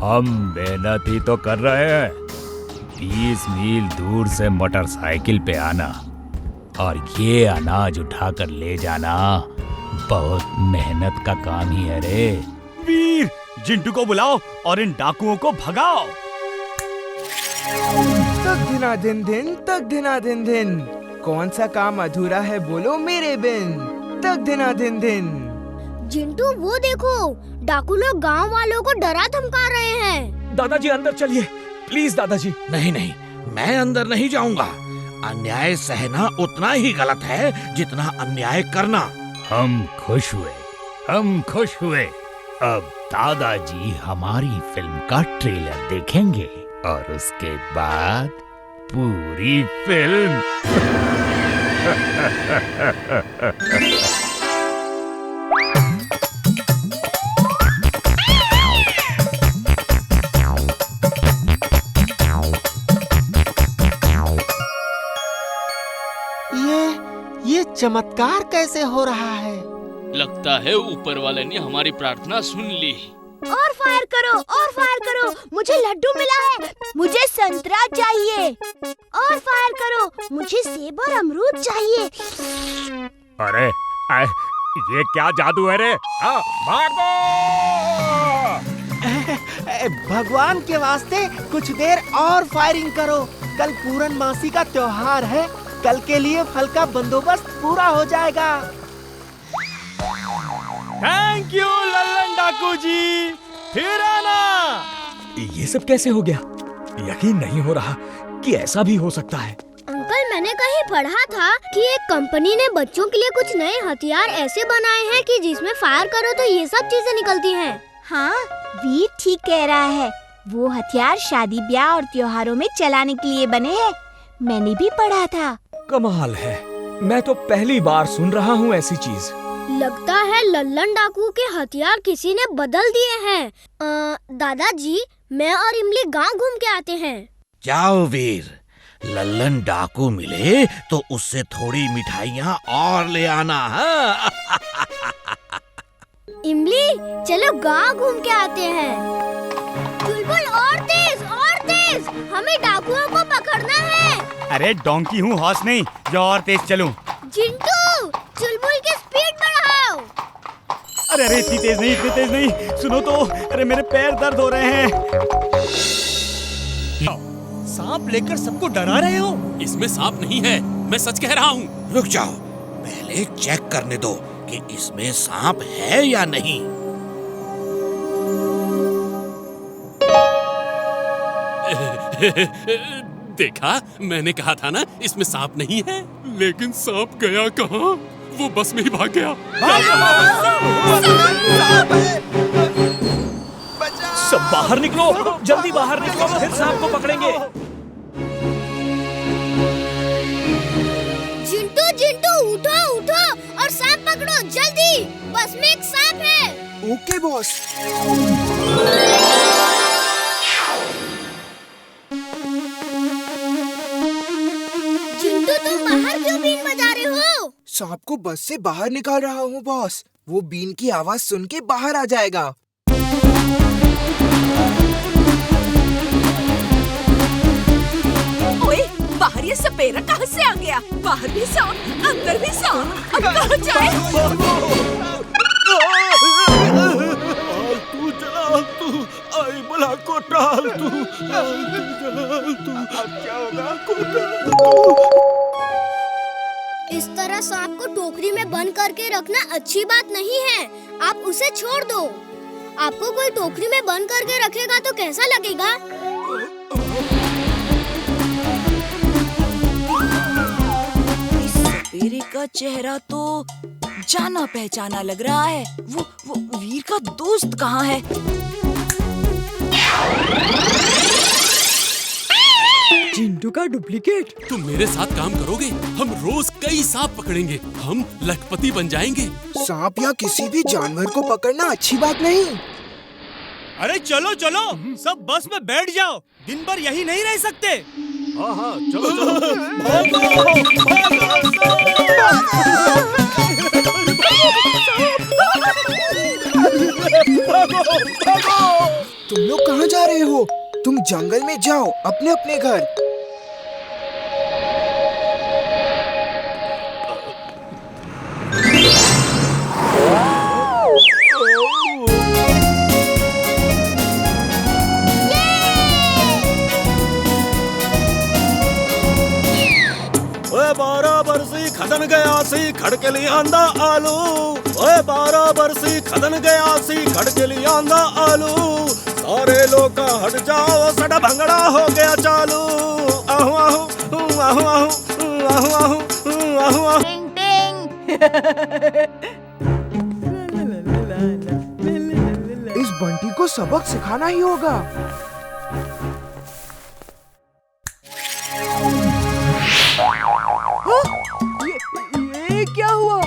हम मेहनत ही तो कर रहे हैं। 20 मील दूर से मोटरसाइकिल पे आना और ये अनाज उठाकर ले जाना बहुत मेहनत का काम ही है रे। वीर, जिंटू को बुलाओ और इन डाकुओं को भगाओ। तक धिना दिन दिन, तक धिना दिन दिन, कौन सा काम अधूरा है बोलो मेरे बिन। तक धिना दिन दिन। जिंटू वो देखो, डाकू लोग गांव वालों को डरा धमका रहे हैं। दादाजी अंदर चलिए प्लीज दादाजी। नहीं नहीं, मैं अंदर नहीं जाऊंगा। अन्याय सहना उतना ही गलत है जितना अन्याय करना। हम खुश हुए। अब दादाजी हमारी फिल्म का ट्रेलर देखेंगे और उसके बाद पूरी फिल्म। ये चमत्कार कैसे हो रहा है? लगता है ऊपर वाले ने हमारी प्रार्थना सुन ली। और फायर करो, मुझे लड्डू मिला है, मुझे संतरा चाहिए। और फायर करो, मुझे सेब और अमरूद चाहिए। अरे ये क्या जादू है रे? मार दो! भगवान के वास्ते कुछ देर और फायरिंग करो। कल पूर्णमासी का त्योहार है, कल के लिए फल का बंदोबस्त पूरा हो जाएगा। थैंक यू लल्लन डाकू जी, फिर आना। ये सब कैसे हो गया? यकीन नहीं हो रहा कि ऐसा भी हो सकता है। अंकल, मैंने कहीं पढ़ा था कि एक कंपनी ने बच्चों के लिए कुछ नए हथियार ऐसे बनाए हैं कि जिसमें फायर करो तो ये सब चीजें निकलती हैं। हाँ, वीर ठीक कह रहा है। वो हथियार शादी ब्याह और त्योहारों में चलाने के लिए बने हैं। मैंने भी पढ़ा था। कमाल है, मैं तो पहली बार सुन रहा हूँ ऐसी चीज। लगता है लल्लन डाकू के हथियार किसी ने बदल दिए हैं। दादाजी, मैं और इमली गांव घूम के आते हैं। जाओ वीर, लल्लन डाकू मिले तो उससे थोड़ी मिठाइयाँ और ले आना। हाँ? इमली, चलो गांव घूम के आते हैं। चुलबुल, और तेज, हमें डाकुओं को पकड़ना है। अरे डोंकी हूँ, हौस नहीं जो और तेज चलूं। जिंटू, चुलबुल की स्पीड बढ़ाओ। अरे इतनी तेज नहीं, सुनो तो, अरे मेरे पैर दर्द हो रहे हैं। सांप लेकर सबको डरा रहे हो? इसमें सांप नहीं है, मैं सच कह रहा हूँ। रुक जाओ, पहले चेक करने दो कि इसमें सांप है या नहीं। देखा, मैंने कहा था ना इसमें सांप नहीं है। लेकिन सांप गया कहाँ? वो बस में ही भाग गया। सब बाहर निकलो, जल्दी बाहर निकलो, फिर सांप को पकड़ेंगे। जिंटू, उठो और सांप पकड़ो जल्दी। बस में एक सांप है। Okay boss. जिंटू, तुम बाहर क्यों बीन बजा रहे हो? सांप को बस से बाहर निकाल रहा हूँ बॉस। वो बीन की आवाज सुन के बाहर आ जाएगा। ओए, बाहर ये सपेरा कहाँ से आ गया? बाहर भी सांप, अंदर भी सांप। अब कहाँ जाए? तू आई बला को टाल तू। अब क्या होगा? इस तरह सांप को टोकरी में बंद करके रखना अच्छी बात नहीं है। आप उसे छोड़ दो। आपको कोई टोकरी में बंद करके रखेगा तो कैसा लगेगा? इस सपेरे का चेहरा तो जाना पहचाना लग रहा है। वो वीर का दोस्त कहाँ है? जिंटू का डुप्लीकेट। तुम मेरे साथ काम करोगे, हम रोज कई सांप पकड़ेंगे। हम लखपति बन जाएंगे। सांप या किसी भी जानवर को पकड़ना अच्छी बात नहीं। अरे चलो, सब बस में बैठ जाओ। दिन भर यही नहीं रह सकते। हाँ, चलो। भागो भागो। तुम लोग कहाँ जा रहे हो? तुम जंगल में जाओ अपने अपने घर। ओए 12 बरसी खदन गया सी खड़के लिए आंदा आलू। ओए 12 बरसी खदन गया सी खड़के लिए आंदा आलू। सारे लोग हट जाओ सड़ा भंगड़ा हो गया चालू। आहू आहू आहू आहू आहू आहू आहू। टिंग टिंग। इस बंटी को सबक सिखाना ही होगा। ये क्या हुआ?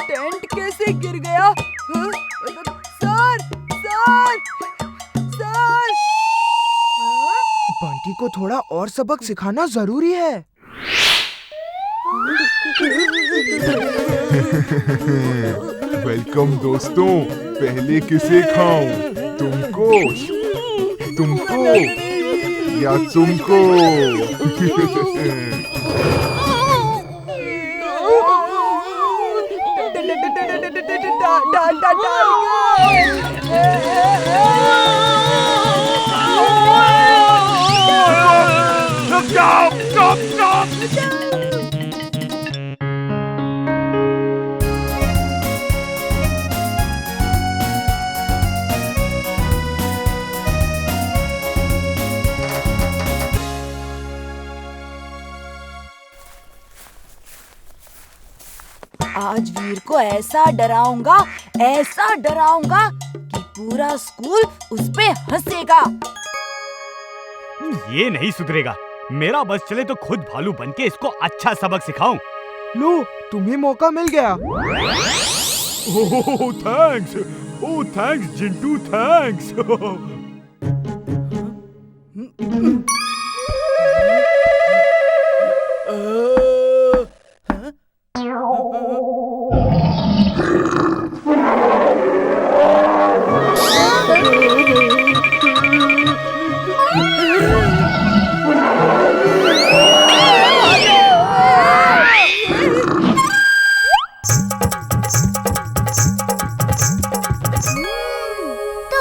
टेंट कैसे गिर गया? हाँ? Sir sir sir. बंटी को थोड़ा और सबक सिखाना जरूरी है। वेलकम दोस्तों। पहले किसे खाऊं? तुमको या तुमको? आज वीर को ऐसा डराऊंगा कि पूरा स्कूल उस पे हंसेगा। ये नहीं सुधरेगा। मेरा बस चले तो खुद भालू बनके इसको अच्छा सबक सिखाऊं। लो, तुम्हें मौका मिल गया। ओह थैंक्स। ओह थैंक्स जिंटू, थैंक्स।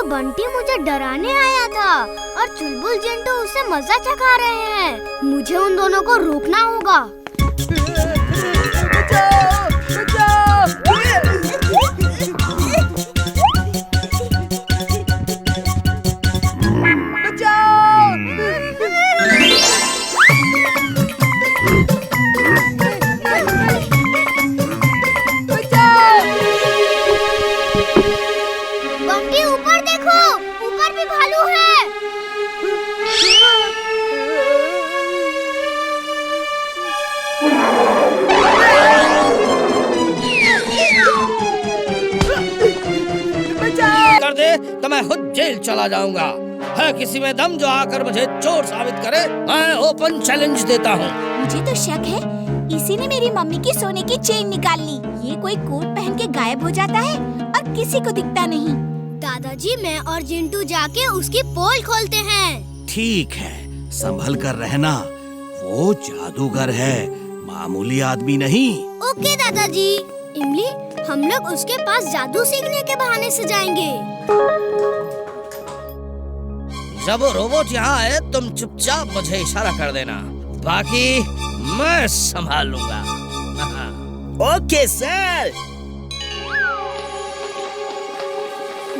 बंटी मुझे डराने आया था और चुलबुल जिंटू उसे मजा चखा रहे हैं। मुझे उन दोनों को रोकना होगा। बंटी ऊपर देखो, ऊपर भी भालू है। कर दे तो मैं खुद जेल चला जाऊंगा। है किसी में दम जो आकर मुझे चोर साबित करे? मैं ओपन चैलेंज देता हूँ। मुझे तो शक है इसी ने मेरी मम्मी की सोने की चेन निकाल ली। ये कोई कोट पहन के गायब हो जाता है और किसी को दिखता नहीं। दादाजी, मैं और जिंटू जाके उसकी पोल खोलते हैं। ठीक है, संभल कर रहना। वो जादूगर है, मामूली आदमी नहीं। ओके दादाजी। इमली, हम लोग उसके पास जादू सीखने के बहाने से जाएंगे। जब वो रोबोट यहाँ आए तुम चुपचाप मुझे इशारा कर देना, बाकी मैं संभाल लूंगा। Okay sir.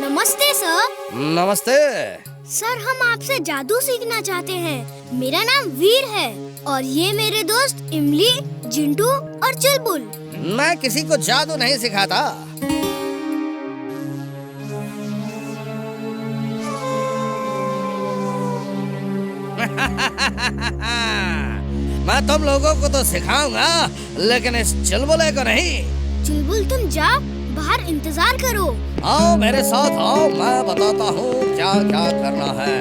नमस्ते सर। नमस्ते सर, हम आपसे जादू सीखना चाहते हैं। मेरा नाम वीर है और ये मेरे दोस्त इमली, जिंटू और चुलबुल। मैं किसी को जादू नहीं सिखाता। मैं तुम लोगों को तो सिखाऊंगा, लेकिन इस चुलबुले को नहीं। चुलबुल, तुम जाओ, बाहर इंतजार करो। आओ मेरे साथ आओ, मैं बताता हूँ क्या क्या करना है।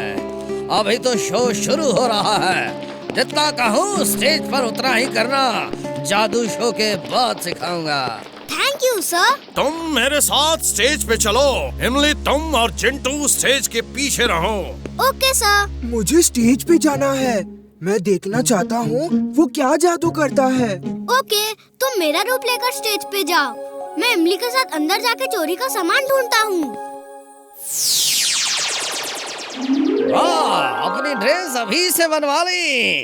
अभी तो शो शुरू हो रहा है। जितना कहूँ स्टेज पर उतना ही करना। जादू शो के बाद सिखाऊंगा। Thank you sir. तुम मेरे साथ स्टेज पे चलो। इमली, तुम और चिंटू स्टेज के पीछे रहो। Okay sir. मुझे स्टेज पे जाना है। मैं देखना चाहता हूँ वो क्या जादू करता है। ओके, तुम मेरा रूप लेकर स्टेज पे जाओ। मैं इमली के साथ अंदर जाके चोरी का सामान ढूंढता हूँ। वाह, अपनी ड्रेस अभी से बनवा ली।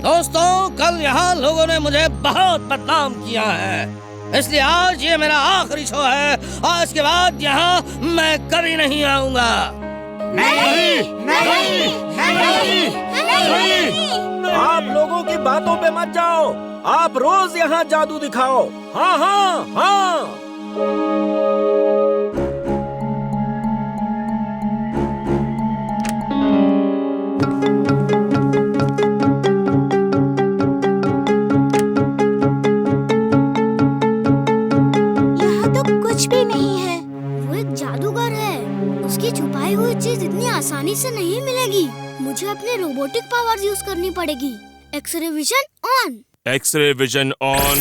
दोस्तों, कल यहाँ लोगों ने मुझे बहुत बदनाम किया है, इसलिए आज ये मेरा आखिरी शो है। आज के बाद यहाँ मैं कभी नहीं आऊँगा। आप लोगों की बातों पे मत जाओ। आप रोज यहाँ जादू दिखाओ। हाँ हाँ हाँ। यहाँ तो कुछ भी नहीं है। वो एक जादूगर है। उसकी छुपाई हुई चीज इतनी आसानी से नहीं मिलेगी। मुझे अपने रोबोटिक पावर्स यूज करनी पड़ेगी। X ray vision on. X ray vision on.